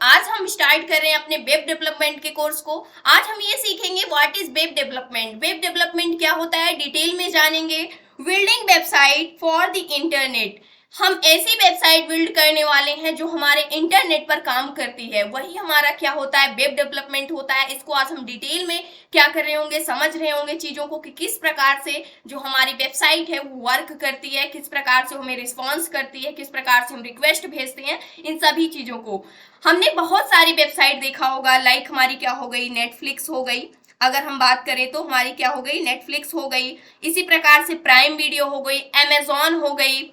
आज हम स्टार्ट कर रहे हैं अपने वेब डेवलपमेंट के कोर्स को। आज हम ये सीखेंगे what is web development, web development क्या होता है डिटेल में जानेंगे। Building website for the internet, हम ऐसी वेबसाइट बिल्ड करने वाले हैं जो हमारे इंटरनेट पर काम करती है, वही हमारा क्या होता है वेब डेवलपमेंट होता है। इसको आज हम डिटेल में क्या कर रहे होंगे, समझ रहे होंगे चीजों को कि किस प्रकार से जो हमारी वेबसाइट है वो वर्क करती है, किस प्रकार से हमें रिस्पॉन्स करती है, किस प्रकार से हम रिक्वेस्ट भेजते हैं। इन सभी चीजों को हमने बहुत सारी वेबसाइट देखा होगा, लाइक हमारी क्या हो गई, नेटफ्लिक्स हो गई। अगर हम बात करें तो हमारी क्या हो गई, नेटफ्लिक्स हो गई। इसी प्रकार से प्राइम वीडियो हो गई, अमेजॉन हो गई,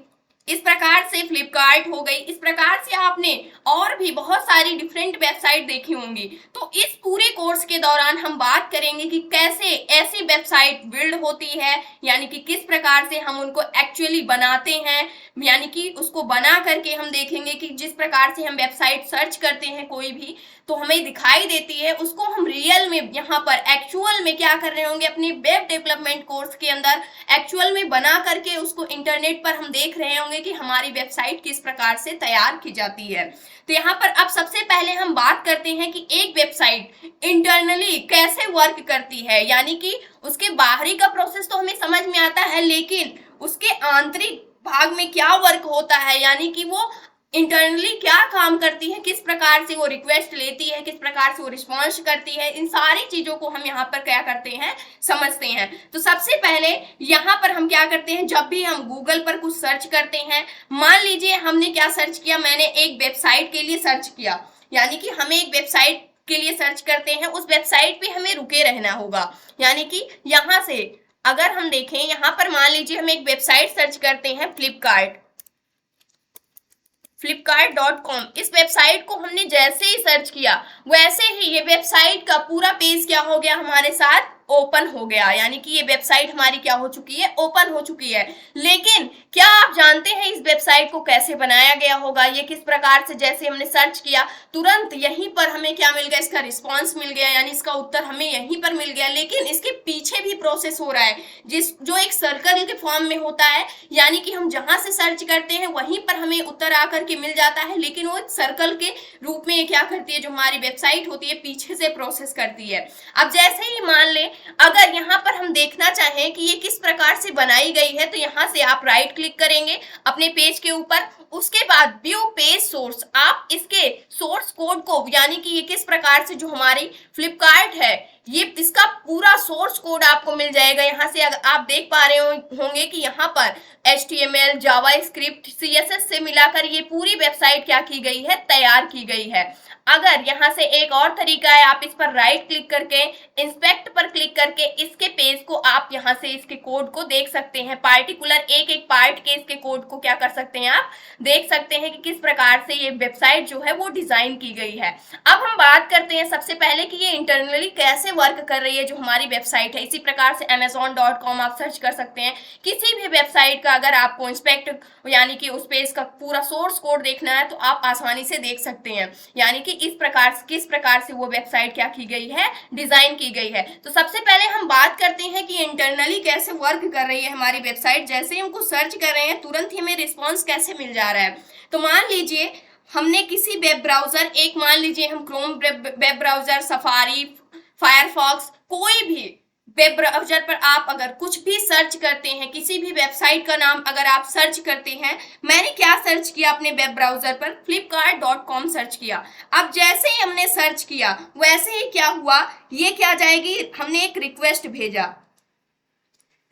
इस प्रकार से फ्लिपकार्ट हो गई। इस प्रकार से आपने और भी बहुत सारी डिफरेंट वेबसाइट देखी होंगी। तो इस पूरे कोर्स के दौरान हम बात करेंगे कि कैसे ऐसी वेबसाइट बिल्ड होती है, यानी कि किस प्रकार से हम उनको एक्चुअली बनाते हैं, यानी कि उसको बना करके हम देखेंगे कि जिस प्रकार से हम वेबसाइट सर्च करते हैं कोई भी तो हमें दिखाई देती है, उसको हम रियल में यहाँ पर एक्चुअल में क्या कर रहे होंगे अपने वेब डेवलपमेंट कोर्स के अंदर एक्चुअल में बना करके उसको इंटरनेट पर हम देख रहे होंगे कि हमारी वेबसाइट किस प्रकार से तैयार की जाती है। तो यहाँ पर अब सबसे पहले हम बात करते हैं कि एक वेबसाइट इंटरनली कैसे वर्क करती है, यानी कि उसके बाहरी का प्रोसेस तो हमें समझ में आता है, लेकिन उसके आंतरिक भाग में क्या वर्क होता है, यानी कि वो इंटरनली क्या काम करती है, किस प्रकार से वो रिक्वेस्ट लेती है, किस प्रकार से वो रिस्पॉन्स करती है, इन सारी चीजों को हम यहाँ पर क्या करते हैं, समझते हैं। तो सबसे पहले यहाँ पर हम क्या करते हैं, जब भी हम गूगल पर कुछ सर्च करते हैं, मान लीजिए हमने क्या सर्च किया, मैंने एक वेबसाइट के लिए सर्च किया, यानी कि हमें एक वेबसाइट के लिए सर्च करते हैं, उस वेबसाइट पे हमें रुके रहना होगा। यानी कि यहाँ से अगर हम देखें, यहाँ पर मान लीजिए हम एक वेबसाइट सर्च करते हैं फ्लिपकार्ट.com। इस वेबसाइट को हमने जैसे ही सर्च किया वैसे ही ये वेबसाइट का पूरा पेज क्या हो गया, हमारे साथ ओपन हो गया, यानी कि ये वेबसाइट हमारी क्या हो चुकी है, ओपन हो चुकी है। लेकिन क्या आप जानते हैं इस वेबसाइट को कैसे बनाया गया होगा, ये किस प्रकार से, जैसे हमने सर्च किया तुरंत यहीं पर हमें क्या मिल गया, इसका रिस्पांस मिल गया, यानी इसका उत्तर हमें यहीं पर मिल गया। लेकिन इसके पीछे भी प्रोसेस हो रहा है जो एक सर्कल के फॉर्म में होता है, यानी कि हम जहां से सर्च करते हैं वहीं पर हमें उत्तर आकर के मिल जाता है, लेकिन वो एक सर्कल के रूप में क्या करती है, जो हमारी वेबसाइट होती है पीछे से प्रोसेस करती है। अब जैसे ही मान लें अगर यहाँ पर हम देखना चाहें कि ये किस प्रकार से बनाई गई है, तो यहाँ से आप राइट क्लिक करेंगे अपने पेज के ऊपर, उसके बाद व्यू पेज सोर्स, आप इसके सोर्स कोड को, यानी कि ये किस प्रकार से जो हमारी फ्लिपकार्ट है ये इसका पूरा सोर्स कोड आपको मिल जाएगा। यहाँ से आप देख पा रहे होंगे कि यहाँ पर HTML, जावास्क्रिप्ट, CSS से मिलाकर ये पूरी वेबसाइट क्या की गई है, तैयार की गई है। अगर यहाँ से एक और तरीका है, आप इस पर राइट क्लिक करके इंस्पेक्ट पर क्लिक करके इसके पेज को आप यहाँ से इसके कोड को देख सकते हैं, पार्टिकुलर एक एक पार्ट के इसके कोड को क्या कर सकते हैं, आप देख सकते हैं कि किस प्रकार से ये वेबसाइट जो है वो डिजाइन की गई है। अब हम बात करते हैं सबसे पहले कि ये इंटरनली कैसे वर्क कर रही है जो हमारी वेबसाइट है। इसी प्रकार से amazon.com आप सर्च कर सकते हैं, किसी भी वेबसाइट का अगर आपको इंस्पेक्ट यानी कि उस पेज का पूरा सोर्स कोड देखना है तो आप आसानी से देख सकते हैं, यानी कि इस प्रकार से किस प्रकार से वो वेबसाइट क्या की गई है, डिजाइन की गई है। तो सबसे पहले हम बात करते हैं कि इंटरनली कैसे वर्क कर रही है हमारी वेबसाइट। जैसे ही हमको सर्च कर रहे हैं तुरंत ही हमें रिस्पॉन्स कैसे मिल जा रहा है। तो मान लीजिए हमने किसी वेब ब्राउजर, एक मान लीजिए हम Chrome web browser, safari, Firefox, कोई भी वेब ब्राउजर पर आप अगर कुछ भी सर्च करते हैं, किसी भी वेबसाइट का नाम अगर आप सर्च करते हैं, मैंने क्या सर्च किया अपने वेब ब्राउजर पर, flipkart.com सर्च किया। अब जैसे ही हमने सर्च किया वैसे ही क्या हुआ, ये क्या जाएगी, हमने एक रिक्वेस्ट भेजा,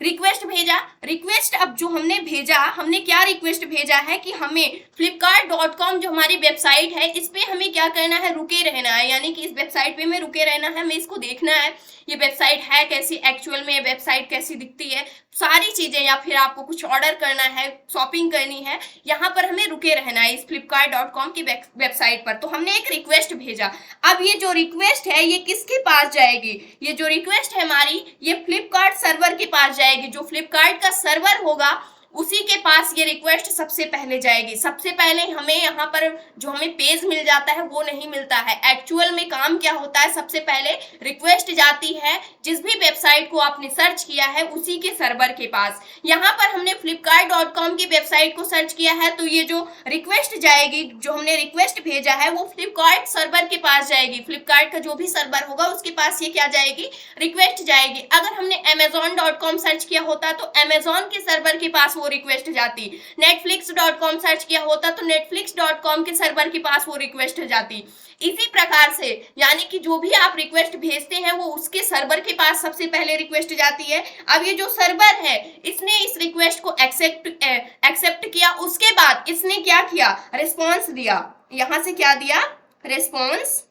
रिक्वेस्ट अब जो हमने भेजा, हमने क्या रिक्वेस्ट भेजा है कि हमें flipkart.com जो हमारी वेबसाइट है इस पे हमें क्या करना है, रुके रहना है, यानी कि इस वेबसाइट पे हमें रुके रहना है, हमें इसको देखना है ये वेबसाइट है कैसी, एक्चुअल में ये वेबसाइट कैसी दिखती है, सारी चीजें, या फिर आपको कुछ ऑर्डर करना है, शॉपिंग करनी है, यहाँ पर हमें रुके रहना है इस flipkart.com की वेबसाइट पर। तो हमने एक रिक्वेस्ट भेजा। अब ये जो रिक्वेस्ट है ये किसके पास जाएगी, ये जो रिक्वेस्ट है हमारी ये फ्लिपकार्ट सर्वर के पास जाएगी। जो फ्लिपकार्ट का सर्वर होगा उसी के पास ये रिक्वेस्ट सबसे पहले जाएगी। सबसे पहले हमें यहाँ पर जो हमें पेज मिल जाता है वो नहीं मिलता है। एक्चुअल में काम क्या होता है, सबसे पहले रिक्वेस्ट जाती है जिस भी वेबसाइट को आपने सर्च किया है उसी के सर्वर के पास। यहाँ पर हमने flipkart.com की वेबसाइट को सर्च किया है तो ये जो रिक्वेस्ट जाएगी, जो हमने रिक्वेस्ट भेजा है वो फ्लिपकार्ट सर्वर के पास जाएगी। फ्लिपकार्ट का जो भी सर्वर होगा उसके पास ये क्या जाएगी, रिक्वेस्ट जाएगी। अगर हमने amazon.com सर्च किया होता तो amazon के सर्वर के पास वो रिक्वेस्ट जाती। netflix.com सर्च किया होता तो netflix.com के सर्वर के पास वो रिक्वेस्ट जाती। इसी प्रकार से यानी कि जो भी आप रिक्वेस्ट भेजते हैं वो उसके सर्वर के पास सबसे पहले रिक्वेस्ट जाती है। अब ये जो सर्वर है इसने इस रिक्वेस्ट को एक्सेप्ट किया, उसके बाद इसने क्या किया, रिस्पॉन्स दिया। यहां से क्या दिया, रिस्पॉन्स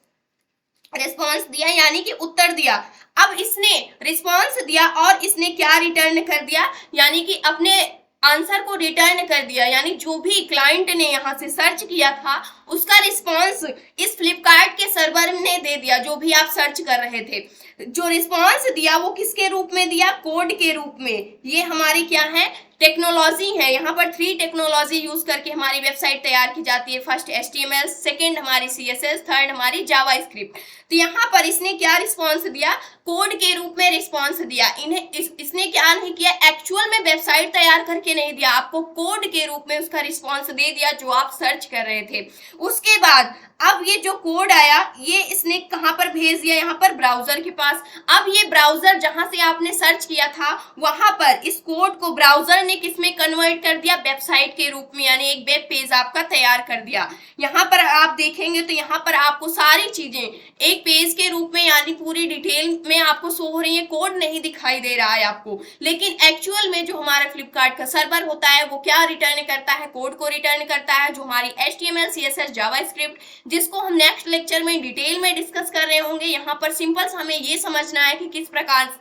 दिया यानी कि उत्तर दिया। अब इसने रिस्पॉन्स दिया और इसने क्या रिटर्न कर दिया, यानी कि अपने आंसर को रिटर्न कर दिया। यानी जो भी क्लाइंट ने यहाँ से सर्च किया था उसका रिस्पॉन्स इस फ्लिपकार्ट के सर्वर ने दे दिया। जो भी आप सर्च कर रहे थे, जो रिस्पॉन्स दिया वो किसके रूप में दिया, कोड के रूप में। ये हमारी क्या है, टेक्नोलॉजी है। यहाँ पर 3 टेक्नोलॉजी यूज करके हमारी वेबसाइट तैयार की जाती है। फर्स्ट HTML, सेकंड हमारी CSS, थर्ड हमारी जावास्क्रिप्ट। तो यहाँ पर इसने क्या रिस्पॉन्स दिया, कोड के रूप में रिस्पॉन्स दिया। इसने क्या नहीं किया, एक्चुअल में वेबसाइट तैयार करके नहीं दिया, आपको कोड के रूप में उसका रिस्पॉन्स दे दिया जो आप सर्च कर रहे थे। उसके बाद अब ये जो कोड आया ये इसने कहां पर भेज दिया, यहाँ पर ब्राउजर के पास। अब ये ब्राउजर जहां से आपने सर्च किया था वहां पर इस कोड को ब्राउजर ने किसमें कन्वर्ट कर दिया, वेबसाइट के रूप में, यानी एक वेब पेज आपका तैयार कर दिया। यहाँ पर आप देखेंगे तो यहाँ पर आपको सारी चीजें एक पेज के रूप में यानी पूरी डिटेल में आपको शो हो रही है, कोड नहीं दिखाई दे रहा है आपको। लेकिन एक्चुअल में जो हमारा फ्लिपकार्ट का सर्वर होता है वो क्या रिटर्न करता है, कोड को रिटर्न करता है, जो हमारी HTML, CSS, जावास्क्रिप्ट, जिसको हम नेक्स्ट लेक्चर में डिटेल में डिस्कस कर रहे होंगे। यहाँ पर सिंपल हमें ये समझना है कि किस प्रकार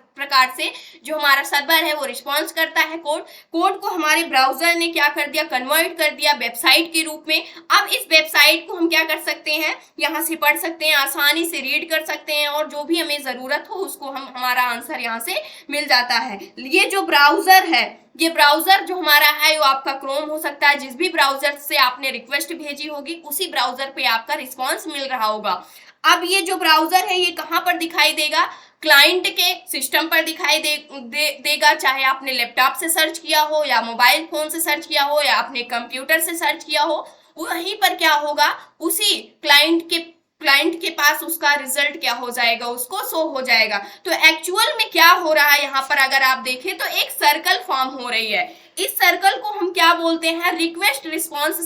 से जो हमारा सर्वर है वो रिस्पॉन्स करता है कोड को हमारे ब्राउजर ने क्या कर दिया, कन्वर्ट कर दिया वेबसाइट के रूप में। अब इस वेबसाइट को हम क्या कर सकते हैं, यहाँ से पढ़ सकते हैं, आसानी से रीड कर सकते हैं और जो भी हमें जरूरत हो उसको हमारा आंसर यहाँ से मिल जाता है। ये जो ब्राउजर है, ये ब्राउजर जो हमारा है वो आपका क्रोम हो सकता है। जिस भी ब्राउजर से आपने रिक्वेस्ट भेजी होगी उसी ब्राउजर पे आपका रिस्पॉन्स मिल रहा होगा। अब ये जो ब्राउजर है ये कहाँ पर दिखाई देगा, क्लाइंट के सिस्टम पर दिखाई देगा, चाहे आपने लैपटॉप से सर्च किया हो या मोबाइल फोन से सर्च किया हो या आपने कंप्यूटर से सर्च किया हो, वहीं पर क्या होगा, उसी क्लाइंट के पास उसका रिजल्ट क्या हो जाएगा, उसको शो हो जाएगा। तो एक्चुअल में क्या हो रहा है यहाँ पर अगर आप देखें तो एक सर्कल फॉर्म हो रही है। इस सर्कल को हम क्या बोलते हैं, रिक्वेस्ट रिस्पॉन्स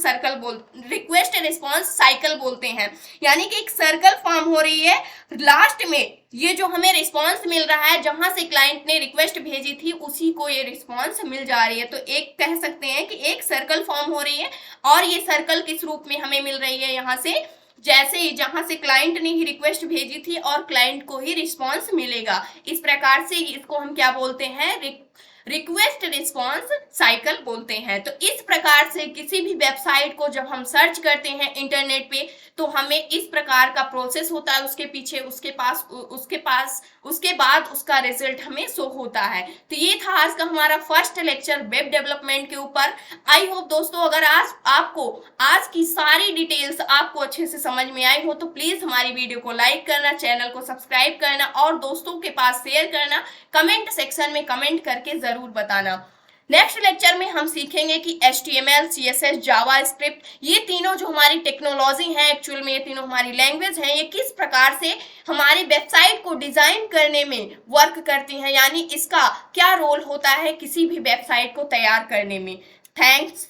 साइकिल बोलते हैं। यानी कि एक सर्कल फॉर्म हो रही है, लास्ट में ये जो हमें रिस्पॉन्स मिल रहा है, जहां से क्लाइंट ने रिक्वेस्ट भेजी थी उसी को ये रिस्पॉन्स मिल जा रही है। तो एक कह सकते हैं कि एक सर्कल फॉर्म हो रही है और ये सर्कल किस रूप में हमें मिल रही है, यहाँ से जैसे ही जहां से क्लाइंट ने ही रिक्वेस्ट भेजी थी और क्लाइंट को ही रिस्पॉन्स मिलेगा। इस प्रकार से इसको हम क्या बोलते हैं, रिक्वेस्ट रिस्पॉन्स साइकिल बोलते हैं। तो इस प्रकार से किसी भी वेबसाइट को जब हम सर्च करते हैं इंटरनेट पे तो हमें इस प्रकार का प्रोसेस होता है, उसके पीछे उसके बाद उसका रिजल्ट हमें शो होता है। तो ये था आज का हमारा फर्स्ट लेक्चर वेब डेवलपमेंट के ऊपर। आई होप दोस्तों अगर आपको आज की सारी डिटेल्स आपको अच्छे से समझ में आई हो तो प्लीज हमारी वीडियो को लाइक करना, चैनल को सब्सक्राइब करना और दोस्तों के पास शेयर करना, कमेंट सेक्शन में कमेंट करके जरूर बताना। नेक्स्ट लेक्चर में हम सीखेंगे कि HTML, CSS, जावास्क्रिप्ट ये तीनों जो हमारी टेक्नोलॉजी है, एक्चुअल में ये तीनों हमारी लैंग्वेज हैं, ये किस प्रकार से हमारी वेबसाइट को डिजाइन करने में वर्क करती हैं, यानी इसका क्या रोल होता है किसी भी वेबसाइट को तैयार करने में। थैंक्स।